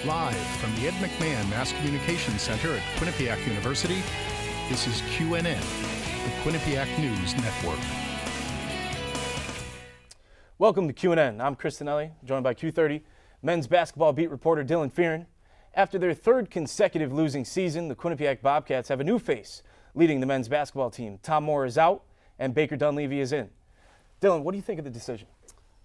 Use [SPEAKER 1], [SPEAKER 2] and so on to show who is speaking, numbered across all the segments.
[SPEAKER 1] Live from the Ed McMahon Mass Communications Center at Quinnipiac University, this is QNN, the Quinnipiac News Network.
[SPEAKER 2] Welcome to QNN. I'm Chris Daniele, joined by Q30 men's basketball beat reporter Dylan Fearon. After their third consecutive losing season, the Quinnipiac Bobcats have a new face leading the men's basketball team. Tom Moore is out and Baker Dunleavy is in. Dylan, what do you think of the decision?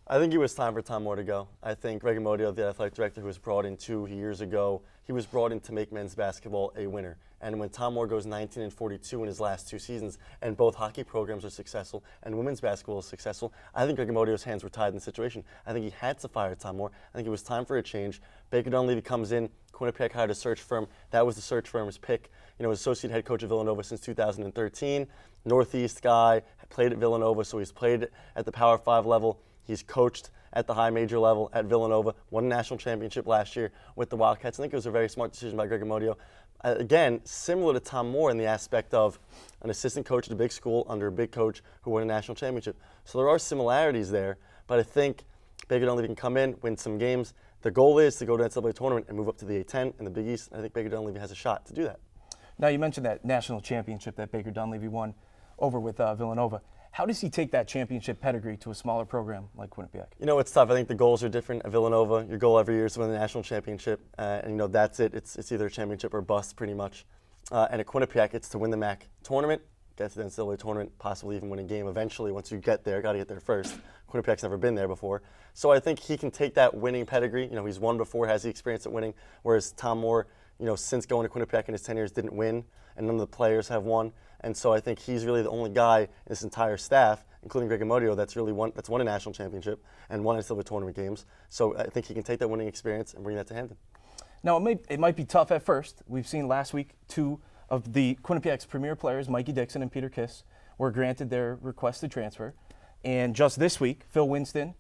[SPEAKER 3] I think it was time for Tom Moore to go. I think Greg Amodio, the athletic director who was brought in 2 years ago, he was brought in to make men's basketball a winner. And when Tom Moore goes 19-42 in his last 2 seasons, and both hockey programs are successful and women's basketball is successful, I think Greg Amodio's hands were tied in the situation. I think he had to fire Tom Moore. I think it was time for a change. Baker Dunleavy comes in. Quinnipiac hired a search firm. That was the search firm's pick. Associate head coach of Villanova since 2013. Northeast guy, played at Villanova, so he's played at the Power 5 level. He's coached at the high major level at Villanova, won a national championship last year with the Wildcats. I think it was a very smart decision by Greg Amodio. Again, similar to Tom Moore in the aspect of an assistant coach at a big school under a big coach who won a national championship. So there are similarities there, but I think Baker Dunleavy can come in, win some games. The goal is to go to the NCAA tournament and move up to the A10 in the Big East. I think Baker Dunleavy has a shot to do that.
[SPEAKER 2] Now, you mentioned that national championship that Baker Dunleavy won over with Villanova. How does he take that championship pedigree to a smaller program like Quinnipiac?
[SPEAKER 3] It's tough. I think the goals are different. At Villanova, your goal every year is to win the national championship, and that's it. It's either a championship or bust, pretty much. And at Quinnipiac, it's to win the MAC tournament, get to the NCAA tournament, possibly even win a game eventually. Once you get there, got to get there first. Quinnipiac's never been there before, so I think he can take that winning pedigree. He's won before, has the experience at winning, whereas Tom Moore, since going to Quinnipiac in his 10 years, didn't win, and none of the players have won. And so I think he's really the only guy in this entire staff, including Greg Amodio, that's won a national championship and won NCAA tournament games. So I think he can take that winning experience and bring that to Hampton.
[SPEAKER 2] Now, it might be tough at first. We've seen last week 2 of the Quinnipiac's premier players, Mikey Dixon and Peter Kiss, were granted their requested transfer. And just this week, Phil Winston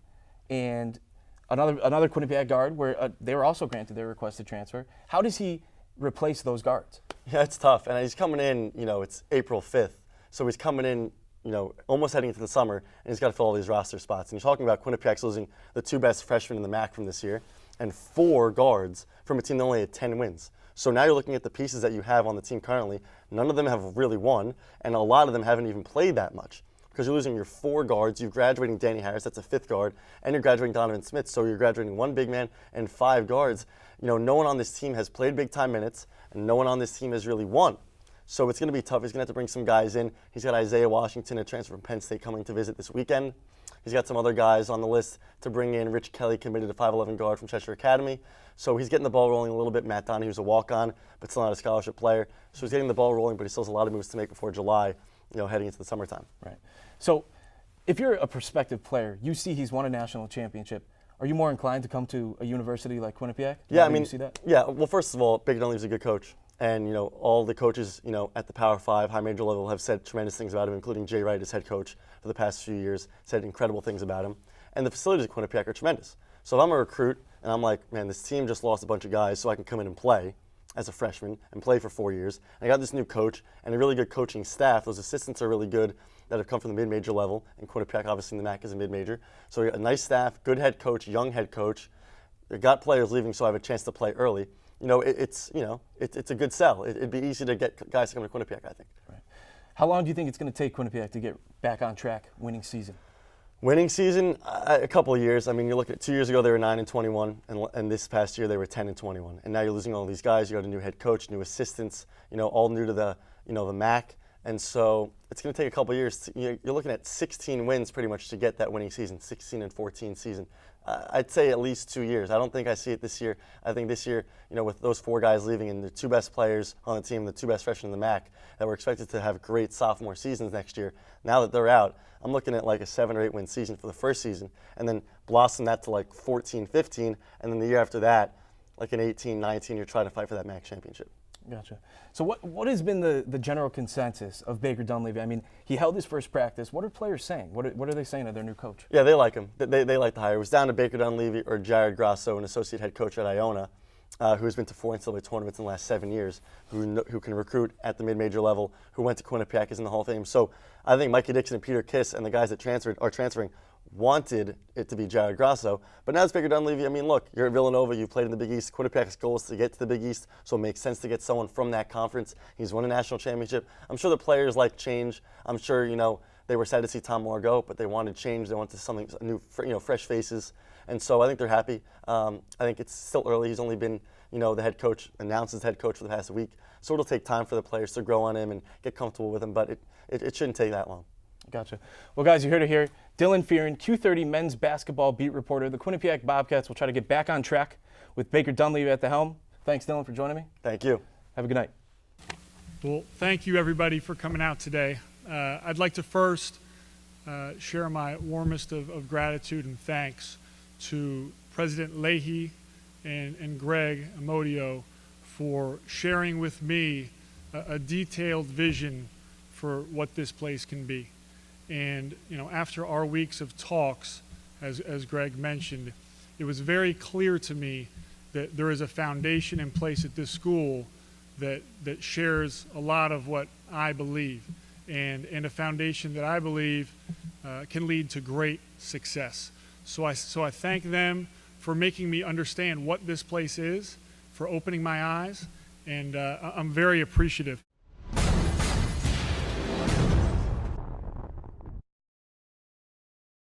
[SPEAKER 2] and another Quinnipiac guard, where they were also granted their requested transfer. How does he replace those guards?
[SPEAKER 3] Yeah, it's tough. And he's coming in, it's April 5th. So he's coming in, almost heading into the summer, and he's got to fill all these roster spots. And you're talking about Quinnipiac's losing the 2 best freshmen in the MAC from this year and 4 guards from a team that only had 10 wins. So now you're looking at the pieces that you have on the team currently. None of them have really won, and a lot of them haven't even played that much. Because you're losing your 4 guards, you're graduating Danny Harris, that's a 5th guard, and you're graduating Donovan Smith, so you're graduating 1 big man and 5 guards. No one on this team has played big-time minutes, and no one on this team has really won. So it's going to be tough. He's going to have to bring some guys in. He's got Isaiah Washington, a transfer from Penn State, coming to visit this weekend. He's got some other guys on the list to bring in. Rich Kelly committed a 5'11 guard from Cheshire Academy. So he's getting the ball rolling a little bit. Matt Donahue, who's a walk-on, but still not a scholarship player. So he's getting the ball rolling, but he still has a lot of moves to make before July, heading into the summertime.
[SPEAKER 2] Right. So if you're a prospective player, you see he's won a national championship, are you more inclined to come to a university like Quinnipiac?
[SPEAKER 3] Yeah,
[SPEAKER 2] you see that?
[SPEAKER 3] Yeah. Well, first of all, Baker Dunleavy's a good coach, and all the coaches, at the Power 5, high major level, have said tremendous things about him, including Jay Wright, his head coach for the past few years, said incredible things about him. And the facilities at Quinnipiac are tremendous. So if I'm a recruit and I'm like, man, this team just lost a bunch of guys, so I can come in and play as a freshman and play for 4 years. And I got this new coach and a really good coaching staff. Those assistants are really good that have come from the mid-major level, and Quinnipiac, obviously, in the MAC is a mid-major. So we got a nice staff, good head coach, young head coach. They got players leaving, so I have a chance to play early. It's a good sell. It'd be easy to get guys to come to Quinnipiac, I think.
[SPEAKER 2] Right. How long do you think it's going to take Quinnipiac to get back on track, winning season?
[SPEAKER 3] Winning season, a couple of years. I mean, you're looking at 2 years ago, they were 9-21, and this past year they were 10-21. And now you're losing all these guys. You got a new head coach, new assistants, all new to the MAC. And so it's going to take a couple of years. You're looking at 16 wins pretty much to get that winning season, 16-14 season. I'd say at least 2 years. I don't think I see it this year. I think this year, with those 4 guys leaving and the 2 best players on the team, the 2 best freshmen in the MAC, that were expected to have great sophomore seasons next year, now that they're out, I'm looking at like a 7 or 8 win season for the first season, and then blossom that to like 14, 15, and then the year after that, like an 18, 19, you're trying to fight for that MAC championship.
[SPEAKER 2] Gotcha. So what has been the general consensus of Baker Dunleavy? I mean, he held his first practice. What are players saying? What are they saying of their new coach?
[SPEAKER 3] Yeah, they like him. They like the hire. It was down to Baker Dunleavy or Jared Grasso, an associate head coach at Iona, who has been to 4 NCAA tournaments in the last 7 years, who can recruit at the mid-major level, who went to Quinnipiac, is in the Hall of Fame. So I think Mikey Dixon and Peter Kiss and the guys that are transferring wanted it to be Jared Grasso, but now it's Baker Dunleavy. I mean, look, you're at Villanova, you played in the Big East. Quinnipiac's goal is to get to the Big East, so it makes sense to get someone from that conference. He's won a national championship. I'm sure the players like change. I'm sure, they were sad to see Tom Moore go, but they wanted change. They wanted something new, fresh faces, and so I think they're happy. I think it's still early. He's only been, the head coach, announced as head coach for the past week, so it'll take time for the players to grow on him and get comfortable with him, but it shouldn't take that long.
[SPEAKER 2] Gotcha. Well, guys, you heard it here. Dylan Fearon, Q30 men's basketball beat reporter. The Quinnipiac Bobcats will try to get back on track with Baker Dunleavy at the helm. Thanks, Dylan, for joining me.
[SPEAKER 3] Thank you.
[SPEAKER 2] Have a good night.
[SPEAKER 4] Well, thank you, everybody, for coming out today. I'd like to first share my warmest of gratitude and thanks to President Leahy and Greg Amodio for sharing with me a detailed vision for what this place can be. And after our weeks of talks, as Greg mentioned, it was very clear to me that there is a foundation in place at this school that shares a lot of what I believe, and a foundation that I believe can lead to great success. So I thank them for making me understand what this place is, for opening my eyes, and I'm very appreciative.